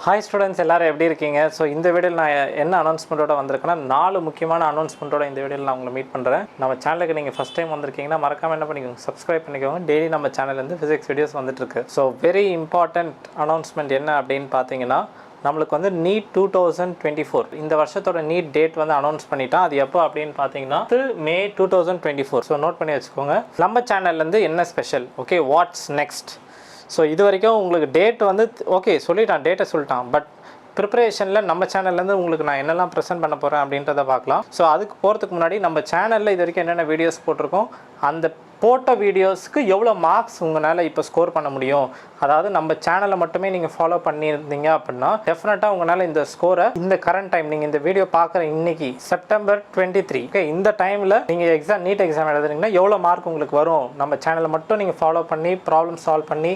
Hi students, எல்லாரும் எப்படி இருக்கீங்க? ஸோ இந்த வீடியோவில் நான் என்ன அனௌன்ஸ்மெண்ட்டோட வந்திருக்கேன்னா 4 முக்கியமான அனௌன்ஸ்மெண்ட்டோட இந்த வீடியோவில் நான் உங்களை மீட் பண்ணுறேன். நம்ம சேனலுக்கு நீங்கள் ஃபஸ்ட் டைம் வந்திருக்கீங்கன்னா மறக்காமல் என்ன பண்ணிக்கோங்க, சப்ஸ்கிரைப் பண்ணிக்கோங்க. டெய்லி நம்ம சேனல்லேருந்து ஃபிசிக்ஸ் வீடியோஸ் வந்துட்டுருக்கு. ஸோ வெரி இம்பார்ட்டண்ட் அனௌன்ஸ்மெண்ட் என்ன அப்படின்னு பார்த்தீங்கன்னா, நம்மளுக்கு வந்து நீட் 2024 இந்த வருஷத்தோட நீட் டேட் வந்து அனௌன்ஸ் பண்ணிட்டான். அது எப்போ அப்படின்னு பார்த்தீங்கன்னா மே 2024. ஸோ நோட் பண்ணி வச்சுக்கோங்க. நம்ம சேனல்லேருந்து என்ன special, okay, what's next. So இது வரைக்கும் உங்களுக்கு டேட் வந்து ஓகே சொல்லிட்டான், டேட்டை சொல்லிட்டான். பட் ப்ரிப்பரேஷனில் நம்ம சேனல்லேருந்து உங்களுக்கு நான் என்னெல்லாம் ப்ரெசென்ட் பண்ண போகிறேன் அப்படின்றத பார்க்கலாம். ஸோ அதுக்கு போகிறதுக்கு முன்னாடி நம்ம சேனலில் இது வரைக்கும் என்னென்ன வீடியோஸ் போட்டிருக்கோம், அந்த போட்ட வீடியோஸ்க்கு எவ்வளோ மார்க்ஸ் உங்களால் இப்போ ஸ்கோர் பண்ண முடியும், அதாவது நம்ம சேனலை மட்டுமே நீங்கள் ஃபாலோ பண்ணியிருந்தீங்க அப்படின்னா டெஃபினட்டாக உங்களால் இந்த ஸ்கோரை இந்த கரண்ட் டைம் நீங்கள் இந்த வீடியோ பார்க்குற இன்னைக்கு செப்டம்பர் 23 ஓகே இந்த டைமில் நீங்கள் நீட் எக்ஸாம் எழுதுறீங்கன்னா எவ்வளோ மார்க் உங்களுக்கு வரும், நம்ம சேனலை மட்டும் நீங்கள் ஃபாலோ பண்ணி ப்ராப்ளம் சால்வ் பண்ணி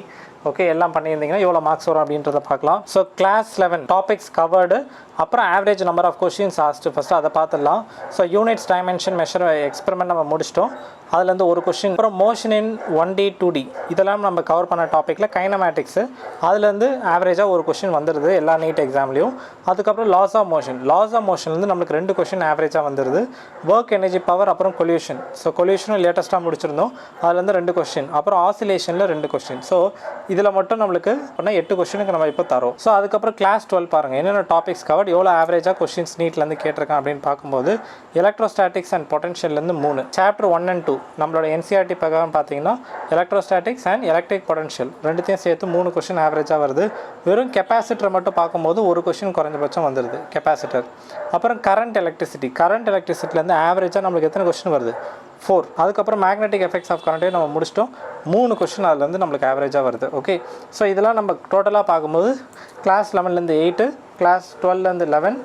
ஓகே எல்லாம் பண்ணியிருந்தீங்கன்னா எவ்வளோ மார்க்ஸ் வரும் அப்படின்றத பார்க்கலாம். ஸோ கிளாஸ் 11 டாபிக்ஸ் கவர்டு, அப்புறம் average number of questions asked first அதை பார்த்துடலாம். So units dimension measure experiment நம்ம முடிச்சிட்டோம். அதுலேருந்து ஒரு கொஸ்டின். அப்புறம் மோஷன் இன் 1D 2D இதெல்லாம் நம்ம கவர் பண்ண டாப்பிக்கில் கைனமேட்டிக்ஸு, அதுலேருந்து ஆவரேஜாக ஒரு கொஸ்டின் வந்துடுது எல்லா நீட் எக்ஸாம்லேயும். அதுக்கப்புறம் லாஸ் ஆஃப் மோஷன்லேருந்து நம்மளுக்கு 2 கொஸ்டின் ஆவரேஜாக வந்துடுது. ஒர்க் எனர்ஜி பவர், அப்புறம் கொல்யூஷன். ஸோ கொல்யூஷனும் லேட்டஸ்ட்டாக முடிச்சிருந்தோம், அதுலேருந்து 2 கொஸ்டின். அப்புறம் ஆசிலேஷனில் 2 கொஸ்டின். ஸோ இதில் மட்டும் நம்மளுக்கு பண்ணால் 8 கொஸ்டினுக்கு நம்ம இப்போ தரோம். ஸோ அதுக்கப்புறம் கிளாஸ் 12 பாருங்கள் என்னென்ன டாபிக்ஸ் கவர்ட், எவ்வளோ ஆவரேஜாக கொஸ்டின்ஸ் நீட்லேருந்து கேட்டிருக்கேன் அப்படின்னு பார்க்கும்போது எலக்ட்ரோஸ்டாட்டிக்ஸ் அண்ட் பொட்டன்ஷியல்லேருந்து 3 சாப்டர் 1 and 2 நம்மளோட NCERT பிரகாரம் பார்த்தீங்கன்னா எலக்ட்ரோஸ்டாட்டிக்ஸ் அண்ட் எலக்ட்ரிக் பொட்டன்ஷியல் ரெண்டுத்தையும் சேர்த்து 3 கொஸ்டின் ஆவரேஜாக வருது. வெறும் கெப்பாசிட்டர் மட்டும் பார்க்கும்போது ஒரு கொஸ்டின் குறைஞ்சபட்சம் வந்துடுது கெப்பாசிட்டர். அப்புறம் கரண்ட் எலக்ட்ரிசிட்டிலேருந்து ஆவரேஜாக நம்மளுக்கு எத்தனை கொஸ்டின் வருது, 4. அதுக்கப்புறம் மேக்னெட்டிக் எஃபெக்ட்ஸ் ஆஃப் கரண்ட்டே நம்ம முடிச்சிட்டோம், 3 கொஸ்டின் அதுலேருந்து நம்மளுக்கு ஆவரேஜாக வருது. ஓகே ஸோ இதெல்லாம் நம்ம டோட்டலாக பார்க்கும்போது கிளாஸ் 11லேருந்து 8, கிளாஸ் 12லேருந்து 11,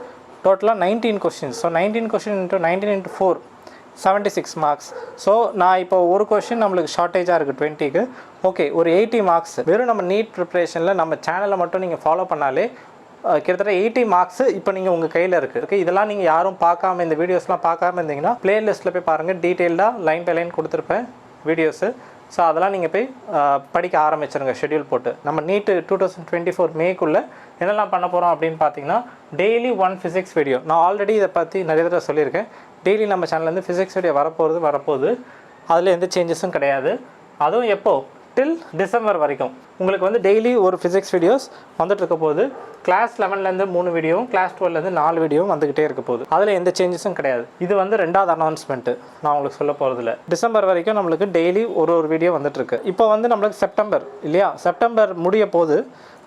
டோட்டலாக 19 questions. So 19 question into 19 × 4 76 marks. So நான் இப்போ ஒரு கொஸ்டின் நம்மளுக்கு ஷார்ட்டேஜாக இருக்குது 20க்கு. ஓகே ஒரு 80 மார்க்ஸ் வெறும் நம்ம நீட் ப்ரிப்பரேஷனில் நம்ம சேனலை மட்டும் நீங்கள் ஃபாலோ பண்ணாலே கிட்டத்தட்ட 80 மார்க்ஸ் இப்போ நீங்கள் உங்கள் கையில் இருக்குது. ஓகே இதெல்லாம் நீங்கள் யாரும் பார்க்காம இந்த வீடியோஸ்லாம் பார்க்காம இருந்தீங்கன்னா ப்ளேலிஸ்ட்டில் போய் பாருங்கள், டீட்டெயில்டாக லைன் பை லைன் கொடுத்துருப்பேன் வீடியோஸு. ஸோ அதெல்லாம் நீங்கள் போய் படிக்க ஆரம்பிச்சிருங்க ஷெட்யூல் போட்டு. நம்ம நீட்டு 2024 மேக்குள்ளே என்னெல்லாம் பண்ண போகிறோம் அப்படின்னு பார்த்தீங்கன்னா டெய்லி 1 ஃபிசிக்ஸ் வீடியோ. நான் ஆல்ரெடி இதை பற்றி நிறைய தடவை சொல்லியிருக்கேன். டெய்லி நம்ம சேனல்லேருந்து ஃபிசிக்ஸ் வீடியோ வரப்போகுது. அதில் எந்த சேஞ்சஸும் கிடையாது. அதுவும் எப்போது டில் டிசம்பர் வரைக்கும் உங்களுக்கு வந்து டெய்லி ஒரு ஃபிசிக்ஸ் வீடியோஸ் வந்துட்டு இருக்க போகுது. கிளாஸ் 11லேருந்து 3 வீடியோவும், கிளாஸ் 12லேருந்து 4 வீடியோவும் வந்துக்கிட்டே இருக்க போகுது. அதில் எந்த சேஞ்சஸும் கிடையாது. இது வந்து 2வது அனௌன்ஸ்மெண்ட்டு நான் உங்களுக்கு சொல்ல போகிறதில்ல. டிசம்பர் வரைக்கும் நம்மளுக்கு டெய்லி ஒரு வீடியோ வந்துட்டுருக்கு. இப்போ வந்து நம்மளுக்கு செப்டம்பர் இல்லையா, செப்டம்பர் முடிய போகுது.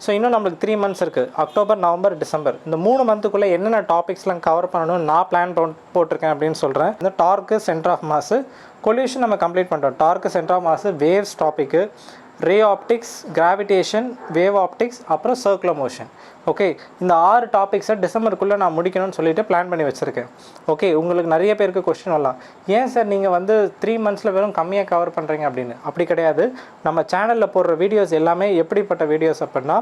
ஸோ இன்னும் நம்மளுக்கு 3 மந்த்ஸ் இருக்குது, அக்டோபர், நவம்பர், டிசம்பர். இந்த 3 மந்த்துக்குள்ளே என்னென்ன டாபிக்ஸ்லாம் கவர் பண்ணணும்னு நான் பிளான் போட்டிருக்கேன் அப்படின்னு சொல்கிறேன். இந்த torque, centre of mass, collision நம்ம கம்ப்ளீட் பண்ணிட்டோம். Torque, centre of mass, waves topic, ray optics, gravitation, wave optics, அப்புறம் சர்க்குலர் மோஷன். ஓகே இந்த 6 டாபிக்ஸை டிசம்பருக்குள்ளே நான் முடிக்கணும்னு சொல்லிட்டு பிளான் பண்ணி வச்சுருக்கேன். ஓகே உங்களுக்கு நிறைய பேருக்கு கொஸ்டின் வரலாம், ஏன் சார் நீங்கள் வந்து 3 மந்த்ஸில் வெறும் கம்மியாக கவர் பண்ணுறீங்க அப்படின்னு. அப்படி கிடையாது. நம்ம சேனலில் போடுற வீடியோஸ் எல்லாமே எப்படிப்பட்ட வீடியோஸ் அப்படின்னா,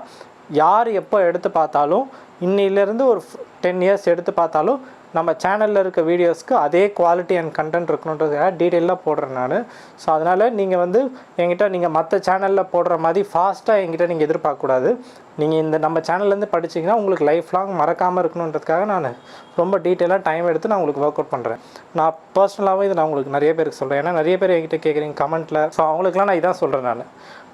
யார் எப்போ எடுத்து பார்த்தாலும் இன்னிலேருந்து ஒரு 10 இயர்ஸ் எடுத்து பார்த்தாலும் நம்ம சேனலில் இருக்க வீடியோஸ்க்கு அதே குவாலிட்டி அண்ட் கண்டென்ட் இருக்கணுன்றதுக்காக டீட்டெயிலாக போடுறேன் நான். ஸோ அதனால் நீங்கள் வந்து என்கிட்ட நீங்கள் மற்ற சேனலில் போடுற மாதிரி ஃபாஸ்ட்டாக என்கிட்ட நீங்கள் எதிர்பார்க்கக்கூடாது. நீங்கள் இந்த நம்ம சேனல்லேருந்து படிச்சிங்கன்னா உங்களுக்கு லைஃப் லாங் மறக்காமல் இருக்கணுன்றதுக்காக நான் ரொம்ப டீட்டெயிலாக டைம் எடுத்து நான் உங்களுக்கு ஒர்க் அவுட் பண்ணுறேன். நான் பர்சனலாகவே இது நான் உங்களுக்கு நிறைய பேருக்கு சொல்கிறேன். ஏன்னா நிறைய பேர் என்கிட்ட கேட்குறீங்க கமெண்ட்டில். ஸோ அவங்களுக்குலாம் நான் இதான் சொல்கிறேன். நான்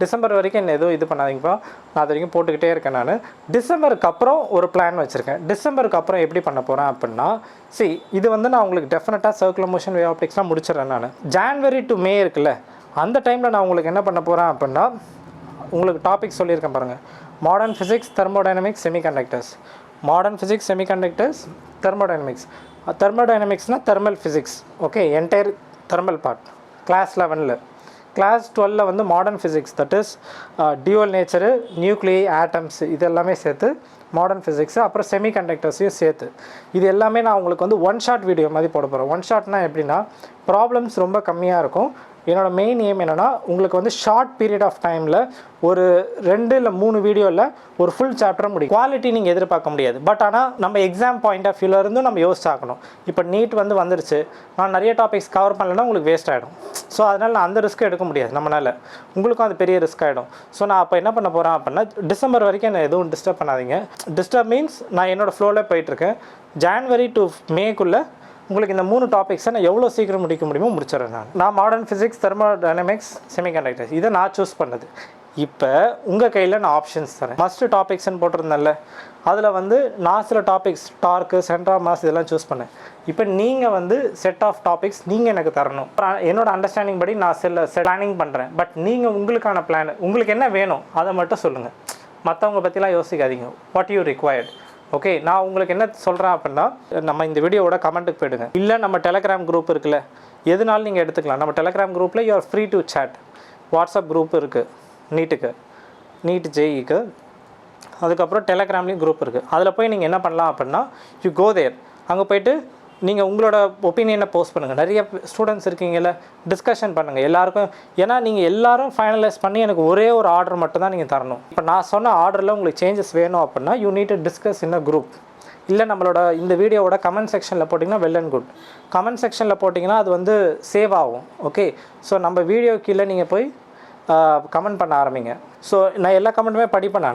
டிசம்பர் வரைக்கும் என்ன எதுவும் இது பண்ணாதீங்கப்பா, நான் அது வரைக்கும் போட்டுக்கிட்டே இருக்கேன். நான் டிசம்பருக்கு அப்புறம் ஒரு பிளான் வச்சுருக்கேன். டிசம்பருக்கு அப்புறம் எப்படி பண்ண போகிறேன் அப்படின்னா, இது வந்து நான் உங்களுக்கு டெஃபினட்டாக சர்க்குலர் மோஷன், வேவ் ஆப்டிக்ஸ்லாம் முடிச்சிடறேன். நான் ஜான்வரி டு மே இருக்குல்ல, அந்த டைமில் நான் உங்களுக்கு என்ன பண்ண போகிறேன் அப்படின்னா, உங்களுக்கு டாபிக் சொல்லியிருக்கேன் பாருங்கள், modern physics, thermodynamics, semiconductors. Modern physics, semiconductors, thermodynamics. தெர்மோடைனமிக்ஸ்னால் thermal physics. Okay entire thermal part class 11ல். கிளாஸ் 12ல் வந்து modern physics, that is dual nature, nuclei, atoms இது எல்லாமே சேர்த்து மாடர்ன் ஃபிசிக்ஸு, அப்புறம் செமிகண்டக்டர்ஸையும் சேர்த்து. இது எல்லாமே நான் உங்களுக்கு வந்து 1 ஷாட் வீடியோ மாதிரி போட போகிறேன். 1 ஷாட்னால் எப்படின்னா, ப்ராப்ளம்ஸ் ரொம்ப கம்மியாக இருக்கும், என்னோட மெயின் எய்ம் என்னென்னா உங்களுக்கு வந்து ஷார்ட் பீரியட் ஆஃப் டைமில் ஒரு 2 இல்லை 3 வீடியோவில் ஒரு ஃபுல் சாப்டர் முடியும். குவாலிட்டி நீங்கள் எதிர்பார்க்க முடியாது. பட் ஆனால் நம்ம எக்ஸாம் பாயிண்ட் ஆஃப் வியூலேருந்து நம்ம யோசிச்சாக்கணும். இப்போ நீட் வந்துருச்சு, நான் நிறைய டாபிக்ஸ் கவர் பண்ணலைன்னா உங்களுக்கு வேஸ்ட் ஆகிடும். ஸோ அதனால் நான் அந்த ரிஸ்க் எடுக்க முடியாது நம்மளால். உங்களுக்கும் அது பெரிய ரிஸ்க் ஆகிடும். ஸோ நான் அப்போ என்ன பண்ண போகிறேன் அப்படின்னா, டிசம்பர் வரைக்கும் என்ன எதுவும் டிஸ்டர்ப் பண்ணாதீங்க. டிஸ்டர்ப் மீன்ஸ் நான் என்னோடய ஃப்ளோவில் போயிட்டுருக்கேன். ஜான்வரி டு மேக்குள்ளே உங்களுக்கு இந்த 3 டாபிக்ஸை நான் எவ்வளோ சீக்கிரம் முடிக்க முடியுமோ முடிச்சிடறேன். நான் மாடர்ன் ஃபிசிக்ஸ், தெர்மோடைனமிக்ஸ், செமிகண்டக்டர்ஸ் இதை நான் சூஸ் பண்ணது. இப்போ உங்கள் கையில் நான் ஆப்ஷன்ஸ் தரேன். மஸ்ட் டாபிக்ஸ்ன்னு போட்டிருந்தேன்ல, அதில் நான் சில topics torque, centre of mass இதெல்லாம் சூஸ் பண்ணேன். இப்போ நீங்கள் செட் ஆஃப் டாபிக்ஸ் நீங்கள் எனக்கு தரணும். என்னோட அண்டர்ஸ்டாண்டிங் படி நான் பிளானிங் பண்ணுறேன். பட் நீங்கள் உங்களுக்கான பிளான், உங்களுக்கு என்ன வேணும் அதை மட்டும் சொல்லுங்கள். மற்றவங்க பற்றிலாம் யோசிக்காதீங்க. What you required. ஓகே, நான் உங்களுக்கு என்ன சொல்கிறேன் அப்படின்னா, நம்ம இந்த வீடியோவோட கமெண்ட்டுக்கு போயிடுங்க. இல்லை நம்ம டெலகிராம் குரூப் இருக்குல்ல, எதுனாலும் நீங்கள் எடுத்துக்கலாம். நம்ம டெலகிராம் குரூப்பில் you are free to chat. WhatsApp group இருக்குது நீட்டுக்கு, நீட் ஜேஇக்கு. அதுக்கப்புறம் டெலகிராம்லேயும் குரூப் இருக்குது. அதில் போய் நீங்கள் என்ன பண்ணலாம் அப்படின்னா, யூ கோ தேர். அங்கே போய்ட்டு நீங்கள் உங்களோட ஒப்பீனியனை போஸ்ட் பண்ணுங்கள். நிறைய ஸ்டூடெண்ட்ஸ் இருக்கீங்கல்ல, டிஸ்கஷன் பண்ணுங்கள் எல்லாருக்கும். ஏன்னா நீங்கள் எல்லோரும் ஃபைனலைஸ் பண்ணி எனக்கு ஒரே ஒரு ஆர்டர் மட்டும் தான் நீங்கள் தரணும். இப்போ நான் சொன்ன ஆர்டரில் உங்களுக்கு சேஞ்சஸ் வேணும் அப்படின்னா you need to discuss in a group. இல்லை நம்மளோட இந்த வீடியோவோட கமெண்ட் செக்ஷனில் போட்டிங்கன்னா வெல் அண்ட் குட். கமெண்ட் செக்ஷனில் போட்டிங்கன்னா அது சேவ் ஆகும். ஓகே, ஸோ நம்ம வீடியோ கீழே நீங்கள் போய் கமெண்ட் பண்ண ஆரம்பிங்க. ஸோ நான் எல்லா கமெண்ட்டுமே படிப்பேன்.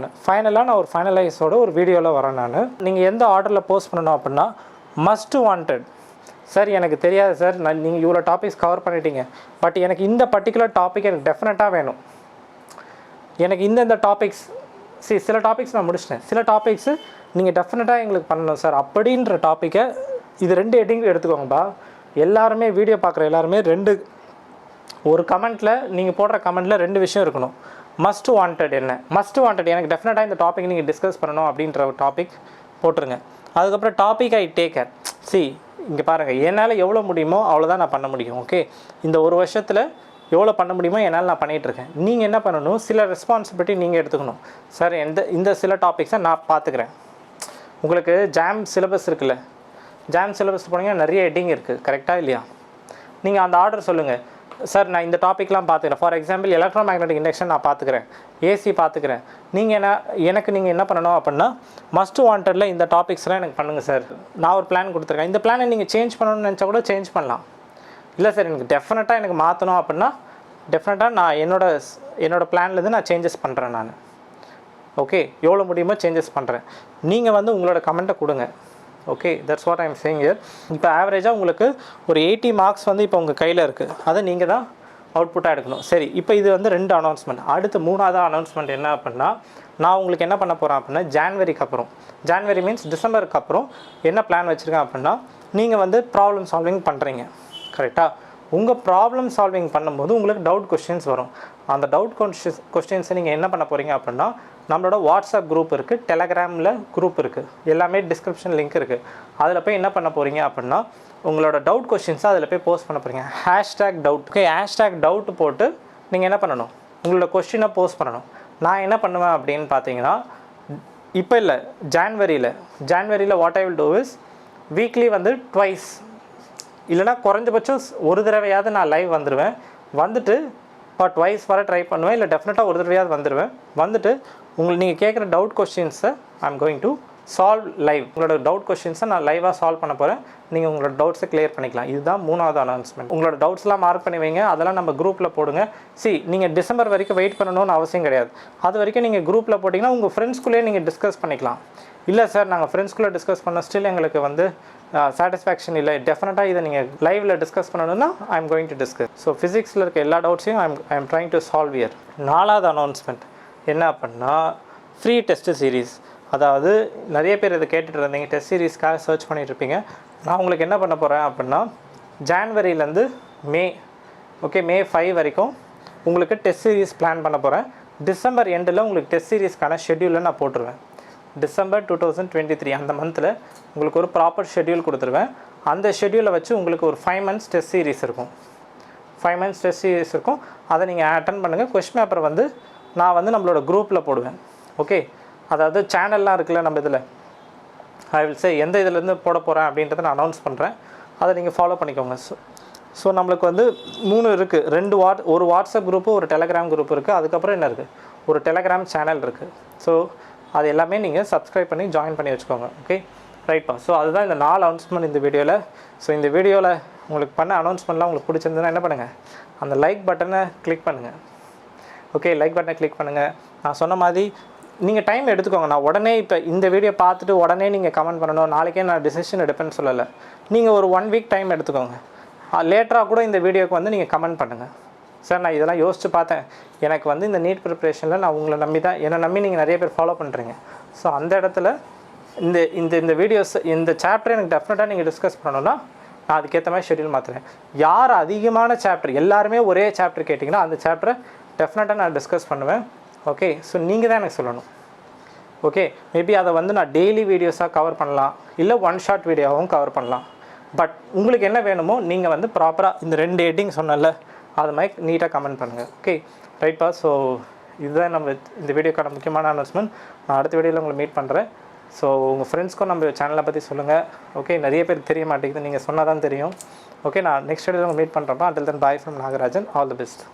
நான் ஒரு ஃபைனலைஸோட ஒரு வீடியோவில் வரேன். நீங்கள் எந்த ஆர்டரில் போஸ்ட் பண்ணணும் அப்படின்னா, மஸ்ட் வாண்டட். சார் எனக்கு தெரியாது சார், நீங்கள் இவ்வளோ டாபிக்ஸ் கவர் பண்ணிட்டீங்க, பட் எனக்கு இந்த பர்டிகுலர் டாபிக் எனக்கு டெஃபினட்டாக வேணும். எனக்கு இந்த டாபிக்ஸ் சில டாபிக்ஸ் நான் முடிச்சிட்டேன், சில டாபிக்ஸு நீங்கள் டெஃபினட்டாக எங்களுக்கு பண்ணணும் சார் அப்படின்ற டாப்பிக்கை இது 2 ஹெட்டிங் எடுத்துக்கோங்கப்பா. எல்லாருமே வீடியோ பார்க்குற எல்லாருமே ஒரு கமெண்ட்டில் நீங்கள் போடுற கமெண்ட்டில் 2 விஷயம் இருக்கணும். மஸ்ட் வாண்டட் என்ன, மஸ்ட் வாண்டட் எனக்கு டெஃபினட்டாக இந்த டாபிக் நீங்கள் டிஸ்கஸ் பண்ணணும் அப்படின்ற ஒரு டாபிக் போட்டுருங்க. அதுக்கப்புறம் டாபிக் ஐ டேக் கேர். இங்கே பாருங்கள், என்னால் எவ்வளோ முடியுமோ அவ்வளோதான் நான் பண்ண முடியும். ஓகே, இந்த ஒரு வருஷத்தில் எவ்வளோ பண்ண முடியுமோ என்னால் நான் பண்ணிகிட்ருக்கேன். நீங்கள் என்ன பண்ணணும், சில ரெஸ்பான்சிபிலிட்டி நீங்கள் எடுத்துக்கணும். சார் இந்த சில டாபிக்ஸை நான் பார்த்துக்கிறேன். உங்களுக்கு ஜாம் சிலபஸ் இருக்குல்ல, ஜாம் சிலபஸ் போனீங்கன்னா நிறைய ஹெட்டிங் இருக்குது, கரெக்டாக இல்லையா? நீங்கள் அந்த ஆர்டர் சொல்லுங்கள். சார் நான் இந்த டாப்பிக்லாம் பார்த்துக்கிறேன். For example electro magnetic induction நான் பார்த்துக்கிறேன், ஏசி பார்த்துக்கிறேன். நீங்கள் என்ன பண்ணணும் அப்படின்னா, மஸ்ட் வாண்டடில் இந்த டாபிக்ஸ்லாம் எனக்கு பண்ணுங்கள் சார். நான் ஒரு பிளான் கொடுத்துருக்கேன். இந்த பிளானை நீங்கள் சேஞ்ச் பண்ணணும்னு நினச்சா கூட சேஞ்ச் பண்ணலாம். இல்லை சார் எனக்கு டெஃபினட்டாக எனக்கு மாற்றணும் அப்படின்னா டெஃபினட்டாக நான் என்னோடய பிளான்லேருந்து நான் சேஞ்சஸ் பண்ணுறேன். நான் ஓகே, எவ்வளோ முடியுமோ சேஞ்சஸ் பண்ணுறேன். நீங்கள் உங்களோட கமெண்ட்டை கொடுங்க. Okay, that's what I'm saying here. இப்போ ஆவரேஜாக உங்களுக்கு ஒரு 80 மார்க்ஸ் இப்போ உங்கள் கையில் இருக்குது. அதை நீங்கள் தான் அவுட்புட்டாக எடுக்கணும். சரி, இப்போ இது 2 அனௌன்ஸ்மெண்ட். அடுத்து 3வது அனௌன்ஸ்மெண்ட் என்ன அப்படின்னா, நான் உங்களுக்கு என்ன பண்ண போகிறேன் அப்படின்னா, ஜான்வரிக்கு அப்புறம், ஜான்வரி மீன்ஸ் டிசம்பருக்கு அப்புறம் என்ன பிளான் வச்சுருக்கேன் அப்படின்னா, நீங்கள் ப்ராப்ளம் சால்விங் பண்ணுறீங்க கரெக்டாக. உங்கள் ப்ராப்ளம் சால்விங் பண்ணும்போது உங்களுக்கு டவுட் கொஸ்டின்ஸ் வரும். அந்த டவுட் கொஸ்டின்ஸை நீங்கள் என்ன பண்ண போகிறீங்க அப்படின்னா, நம்மளோட வாட்ஸ்அப் குரூப் இருக்குது, டெலகிராமில் குரூப் இருக்குது, எல்லாமே டிஸ்கிரிப்ஷன் லிங்க் இருக்குது. அதில் போய் என்ன பண்ண போகிறீங்க அப்படின்னா, உங்களோட டவுட் கொஸ்டின்ஸை அதில் போய் போஸ்ட் பண்ண போகிறீங்க. #டவுட். ஓகே, #டவுட் போட்டு நீங்கள் என்ன பண்ணணும், உங்களோட கொஸ்டினை போஸ்ட் பண்ணணும். நான் என்ன பண்ணுவேன் அப்படின்னு பார்த்தீங்கன்னா, இப்போ இல்லை ஜான்வரியில் what I will do is, weekly twice இல்லைனா குறைஞ்சபட்சம் ஒரு தடவையாவது நான் லைவ் வந்துட்டு ட்வைஸ் வர ட்ரை பண்ணுவேன். இல்லை டெஃபினட்டாக ஒரு தடவையாவது வந்துட்டு நீங்கள் கேட்குற டவுட் கொஸ்டின்ஸை I'm going to solve live. உங்களோட டவுட் கொஸ்டின்ஸை நான் லைவாக சால்வ் பண்ண போகிறேன். நீங்கள் உங்களோட டவுட்ஸை கிளியர் பண்ணிக்கலாம். இதுதான் 3வது அனௌன்ஸ்மெண்ட். உங்களோட டவுட்ஸ்லாம் மார்க் பண்ணி வைங்க, அதெல்லாம் நம்ம குரூப்பில் போடுங்க. நீங்கள் டிசம்பர் வரைக்கும் வெயிட் பண்ணணும்னு அவசியம் கிடையாது. அது வரைக்கும் நீங்கள் குரூப்பில் போட்டிங்கன்னா உங்கள் ஃப்ரெண்ட்ஸ்குள்ளேயே நீங்கள் டிஸ்கஸ் பண்ணிக்கலாம். இல்லை சார் நாங்கள் ஃப்ரெண்ட்ஸ்குள்ளே டிஸ்கஸ் பண்ண ஸ்டில் எங்களுக்கு சாட்டிஸ்ஃபேக்ஷன் இல்லை, டெஃபினட்டாக இதை நீங்கள் லைவில் டிஸ்கஸ் பண்ணணும்னா I am going to discuss. So ஃபிசிக்ஸில் இருக்க எல்லா டவுட்ஸையும் I am trying to solve year. 4வது அனௌன்ஸ்மெண்ட் என்ன அப்படின்னா, ஃப்ரீ டெஸ்ட் சீரீஸ். அதாவது நிறைய பேர் இதை கேட்டுட்டு இருந்தீங்க, டெஸ்ட் சீரீஸ்க்காக சர்ச் பண்ணிட்டு இருப்பீங்க. நான் உங்களுக்கு என்ன பண்ண போகிறேன் அப்படின்னா, ஜான்வரியிலேருந்து மே 5 வரைக்கும் உங்களுக்கு டெஸ்ட் சீரீஸ் பிளான் பண்ண போகிறேன். டிசம்பர் எண்டில் உங்களுக்கு டெஸ்ட் சீரீஸ்க்கான ஷெட்யூலில் நான் போட்டுருவேன். டிசம்பர் 2023 அந்த மந்தில் உங்களுக்கு ஒரு ப்ராப்பர் ஷெட்யூல் கொடுத்துருவேன். அந்த ஷெட்யூலை வச்சு உங்களுக்கு ஒரு 5 months டெஸ்ட் சீரீஸ் இருக்கும். 5 months டெஸ்ட் சீரீஸ் இருக்கும். அதை நீங்கள் அட்டன் பண்ணுங்கள். கொஸ்டின் பேப்பர் நான் நம்மளோட குரூப்பில் போடுவேன். ஓகே, அதாவது சேனல்லாம் இருக்குல்ல நம்ம இதில், ஐ வில் சே எந்த இதிலேருந்து போட போகிறேன் அப்படின்றத நான் அனௌன்ஸ் பண்ணுறேன். அதை நீங்கள் ஃபாலோ பண்ணிக்கோங்க. ஸோ நம்மளுக்கு வந்து 3 இருக்குது, ஒரு வாட்ஸ்அப் குரூப்பு, ஒரு டெலகிராம் குரூப் இருக்குது, அதுக்கப்புறம் என்ன இருக்குது, ஒரு டெலகிராம் சேனல் இருக்குது. ஸோ அது எல்லாமே நீங்கள் சப்ஸ்கிரைப் பண்ணி ஜாயின் பண்ணி வச்சுக்கோங்க. ஓகே ரைட்ப்பா. ஸோ அதுதான் இந்த 4 அனௌன்ஸ்மெண்ட் இந்த வீடியோவில். ஸோ இந்த வீடியோவில் உங்களுக்கு பண்ண அனௌன்ஸ்மெண்ட்லாம் உங்களுக்கு பிடிச்சிருந்ததுன்னா என்ன பண்ணுங்கள், அந்த லைக் பட்டனை கிளிக் பண்ணுங்கள். ஓகே லைக் பட்டனை கிளிக் பண்ணுங்கள். நான் சொன்ன மாதிரி நீங்கள் டைம் எடுத்துக்கோங்க. நான் உடனே இப்போ இந்த வீடியோ பார்த்துட்டு உடனே நீங்கள் கமெண்ட் பண்ணணும், நாளைக்கே நான் டிசிஷன் எடுப்பேன்னு சொல்லலை. நீங்கள் ஒரு 1 வீக் டைம் எடுத்துக்கோங்க. லேட்டராக கூட இந்த வீடியோக்கு வந்து நீங்கள் கமெண்ட் பண்ணுங்கள். சார் நான் இதெல்லாம் யோசித்து பார்த்தேன், எனக்கு வந்து இந்த நீட் ப்ரிப்ரேஷனில் நான் உங்களை நம்பி தான், என்னை நம்பி நீங்கள் நிறைய பேர் ஃபாலோ பண்ணுறீங்க. ஸோ அந்த இடத்துல இந்த இந்த இந்த வீடியோஸ் இந்த சாப்டர் எனக்கு டெஃபினட்டாக நீங்கள் டிஸ்கஸ் பண்ணணும்னா நான் அதுக்கேற்ற மாதிரி ஷெட்யூல் மாற்றுறேன். யார் அதிகமான சாப்டர் எல்லாருமே ஒரே சாப்டர் கேட்டிங்கன்னா அந்த சாப்டரை டெஃபினட்டாக நான் டிஸ்கஸ் பண்ணுவேன். ஓகே ஸோ நீங்கள் தான் எனக்கு சொல்லணும். ஓகே மேபி அதை வந்து நான் டெய்லி வீடியோஸாக கவர் பண்ணலாம், இல்லை 1 ஷார்ட் வீடியோவும் கவர் பண்ணலாம். பட் உங்களுக்கு என்ன வேணுமோ நீங்கள் வந்து ப்ராப்பராக இந்த 2 ஹெட்டிங் சொன்னல அது மாதிரி நீட்டாக கமெண்ட் பண்ணுங்கள். ஓகே ரைட்ப்பா. ஸோ இதுதான் நம்ம இந்த வீடியோக்கான முக்கியமான அனௌன்ஸ்மெண்ட். நான் அடுத்த வீடியோவில் உங்களை மீட் பண்ணுறேன். ஸோ உங்கள் ஃப்ரெண்ட்ஸ்க்கும் நம்ம சேனலை பற்றி சொல்லுங்கள். ஓகே நிறைய பேர் தெரிய மாட்டேங்குது, நீங்கள் சொன்னால் தான் தெரியும். ஓகே நான் நெக்ஸ்ட் வீடியோவில் உங்களை மீட் பண்ணுறப்ப. until then bye from Nagarajan. All the best.